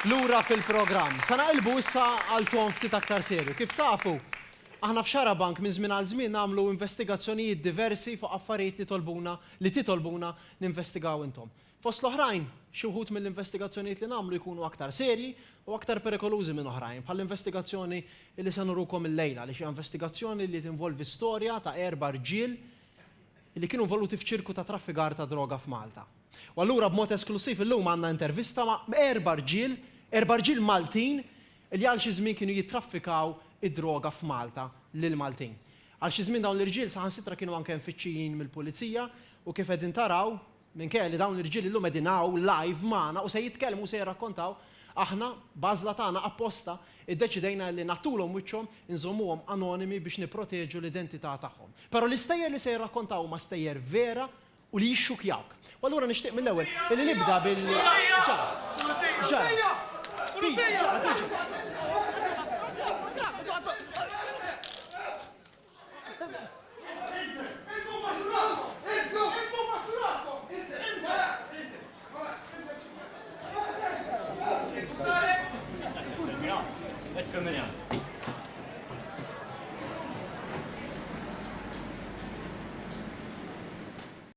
Lura fil-programm. Sa naqilbu issa għal ton ftit aktar serju. Kif tafu, aħna f'Xarabank minn żmien għal żmien nagħmlu investigazzjonijiet diversi fuq affarijiet li titolbuna ninvestigaw intom. Fost l-oħrajn, xi wħud mill-investigazzjonijiet li nagħmlu jkunu aktar serji u aktar perikolużi minn oħrajn, bħall-investigazzjoni li se nurukom illejla li xi investigazzjoni li tinvolvi storja ta' 4 rġiel li kienu involuti f'ċirku ta' traffigar ta' droga f'Malta. U allura b'mod esklusiv illum għandna intervista ma' 4 rġiel Maltin li għal xi żmien kienu jittraffikaw id-droga f'Malta lil Maltin. Għal xi żmien dawn l-irġiel saħansitra kienu anke mfittxijin mill-pulizija u kif qegħdin taraw minkejja li dawn l-irġiel illum qegħdin hawn live magħna u se jitkellmu u se jirrakkontaw aħna bażla tagħna apposta iddeċidejna li nagħtulhom wiċċhom inżommuhom anonimi biex nipproteġu l-identità tagħhom. Però l-istejjer li se jirrakkontaw ma stejjer vera u li jixxukjawk. U allura nixtieq mill-ewwel li nibda bil